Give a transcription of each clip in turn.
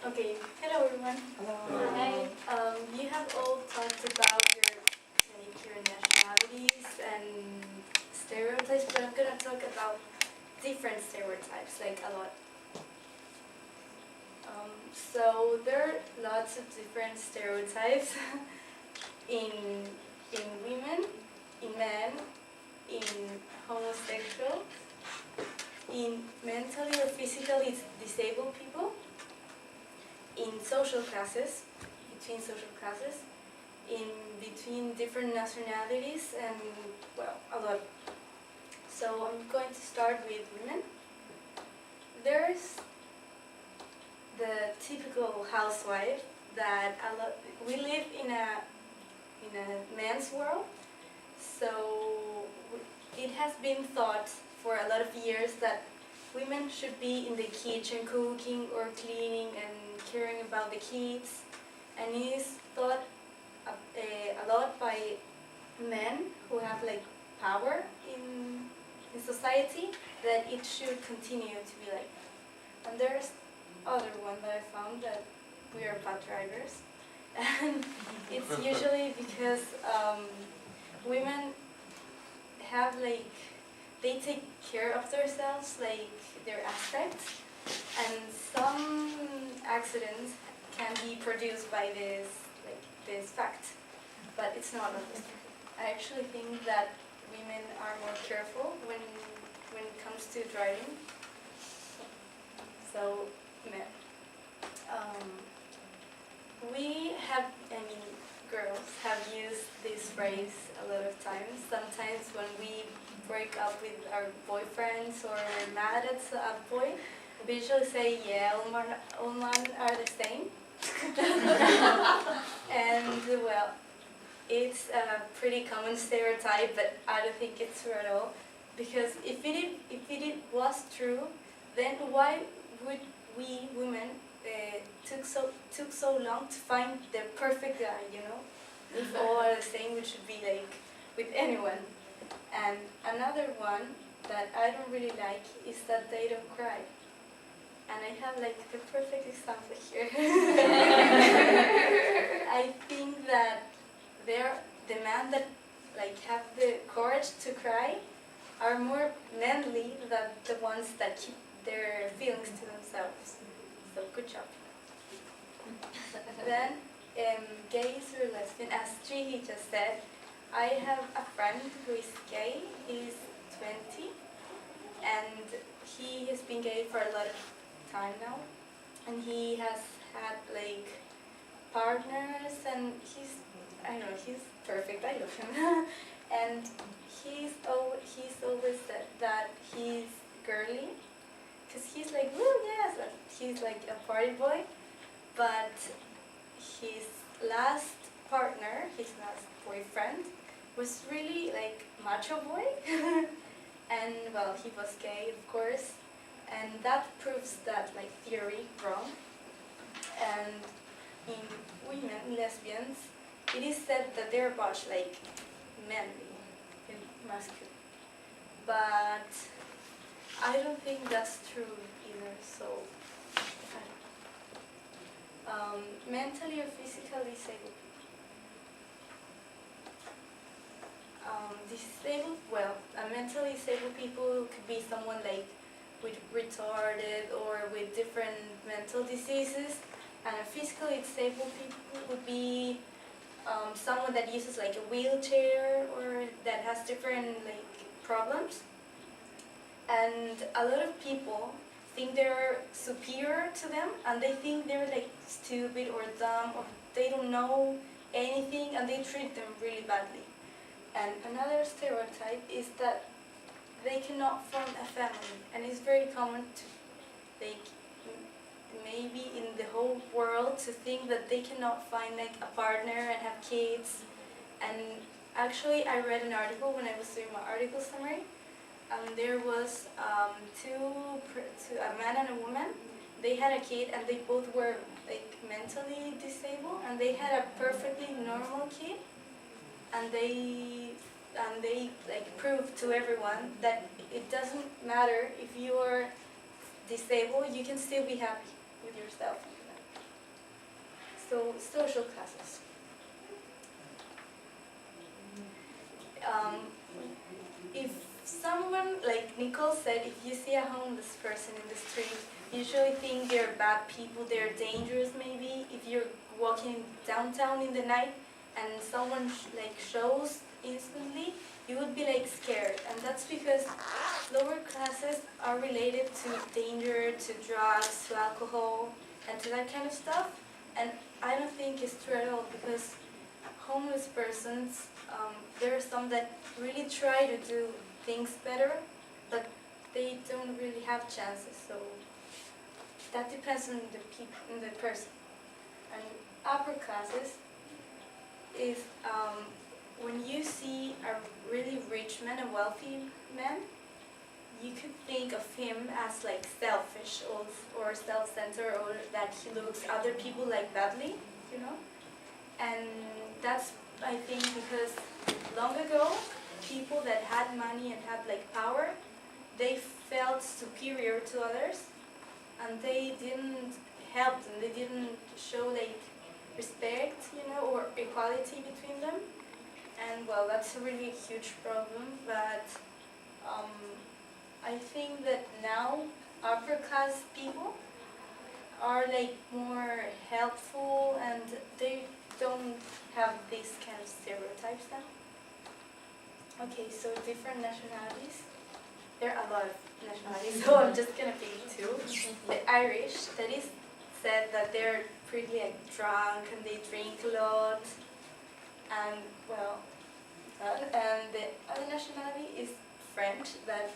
Okay, hello everyone. Hello. Hi. You have all talked about your nationalities and stereotypes, but I'm gonna talk about different stereotypes, like a lot. So there are lots of different stereotypes in women, in men, in homosexuals, in mentally or physically disabled people, in social classes, between social classes, in between different nationalities, and well, a lot. So I'm going to start with women. There's the typical housewife that we live in a man's world, so it has been thought for a lot of years that women should be in the kitchen cooking or cleaning and caring about the kids, and it is thought a lot by men who have like power in society that it should continue to be like. And there's other one that I found that we are bad drivers, and it's usually because women have like they take care of themselves, like their aspects, and some accidents can be produced by this fact, but it's not always. I actually think that women are more careful when it comes to driving. So, men. We have, girls have used this phrase a lot of times. Sometimes when we break up with our boyfriends or we're mad at a boy, we usually say, yeah, all men are the same. And well, it's a pretty common stereotype, but I don't think it's true at all. Because if it was true, then why would we women took so long to find the perfect guy? You know, if all are the same, we should be like with anyone. And another one that I don't really like is that they don't cry. And I have like the perfect example here. I think that the men that like have the courage to cry are more manly than the ones that keep their feelings to themselves. So good job. Then gays or lesbian, as Trihi just said, I have a friend who is gay. He's 20, and he has been gay for a lot of time now, and he has had like partners, and I don't know, he's perfect. I love him. And he's always said that he's girly, because he's like, woo, yes, he's like a party boy. But his last partner, his last boyfriend, was really like macho boy. And well, he was gay, of course, and that proves that like theory wrong. And in women, lesbians, it is said that they're much like manly and masculine, but I don't think that's true either. So, mentally or physically disabled people. Mentally disabled people could be someone like with retarded or with different mental diseases, and a physically disabled people would be someone that uses like a wheelchair or that has different like problems. And a lot of people think they're superior to them, and they think they're like stupid or dumb, or they don't know anything, and they treat them really badly. And another stereotype is that they cannot form a family, and it's very common to like maybe in the whole world to think that they cannot find like a partner and have kids. And actually I read an article when I was doing my article summary, and there was a man and a woman. They had a kid, and they both were like mentally disabled, and they had a perfectly normal kid, and they like proved to everyone that it doesn't matter if you are disabled, you can still be happy with yourself. So, social classes. If someone, like Nicole said, if you see a homeless person in the street, you usually think they're bad people, they're dangerous maybe. If you're walking downtown in the night and someone shows instantly, you would be scared. And that's because lower classes are related to danger, to drugs, to alcohol, and to that kind of stuff. And I don't think it's true at all, because homeless persons, there are some that really try to do things better, but they don't really have chances. So that depends on the person. And upper classes is when you see a really rich man, a wealthy man, you could think of him as selfish or self-centered, or that he looks other people badly, you know? And that's, I think, because long ago, people that had money and had power, they felt superior to others, and they didn't help them, they didn't show respect, or equality between them. And well, that's a really huge problem, but I think that now upper class people are more helpful, and they don't have these kind of stereotypes now. Okay, so different nationalities. There are a lot of nationalities, so I'm just gonna pick two. The Irish, that is said that they're pretty drunk and they drink a lot, and well, and the other nationality is French, that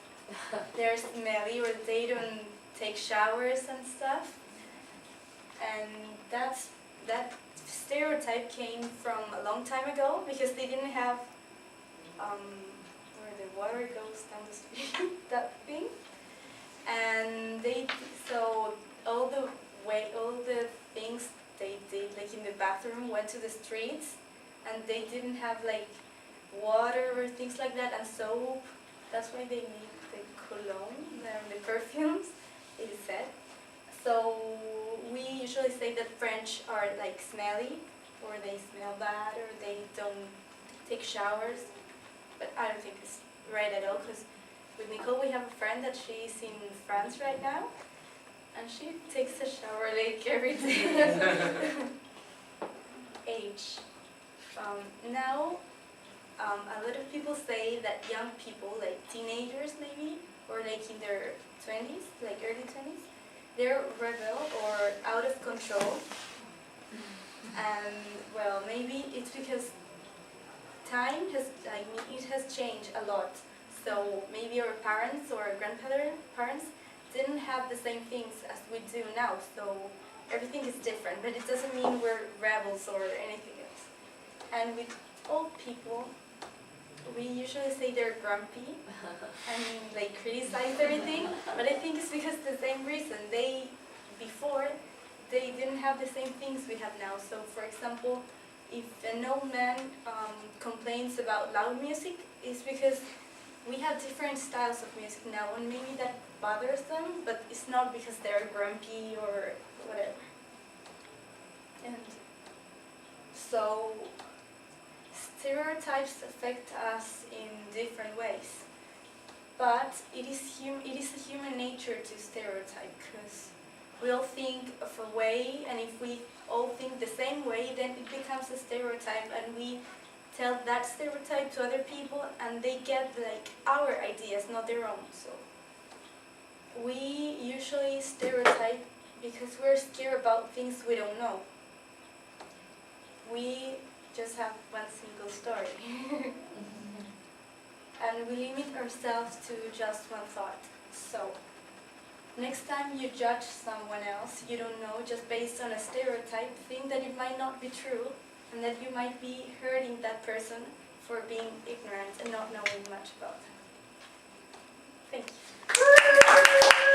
they're smelly, or they don't take showers and stuff. And that stereotype came from a long time ago, because they didn't have where the water goes down the street, that thing. And so all the things they did in the bathroom went to the streets, and they didn't have water or things like that, and soap. That's why they made the cologne and the perfumes, it is said. So we usually say that French are smelly, or they smell bad, or they don't take showers. But I don't think it's right at all, because with Nicole we have a friend that she's in France right now, and she takes a shower every day. Age. Now, a lot of people say that young people, teenagers maybe, or in their 20s, early 20s, they're rebel or out of control. And well, maybe it's because time has changed a lot. So maybe our parents or our grandparents didn't have the same things as we do now. So everything is different, but it doesn't mean we're rebels or anything else. And with old people, we usually say they're grumpy and criticize everything, but I think it's because the same reason. Before they didn't have the same things we have now. So for example, if an old man complains about loud music, it's because we have different styles of music now, and maybe that bothers them, but it's not because they're grumpy or whatever. And so stereotypes affect us in different ways, but it is a human nature to stereotype, because we all think of a way, and if we all think the same way, then it becomes a stereotype, and we tell that stereotype to other people, and they get our ideas, not their own. So we usually stereotype because we're scared about things we don't know. We just have one single story. And we limit ourselves to just one thought. So next time you judge someone else you don't know just based on a stereotype, think that it might not be true, and that you might be hurting that person for being ignorant and not knowing much about them. Thank you.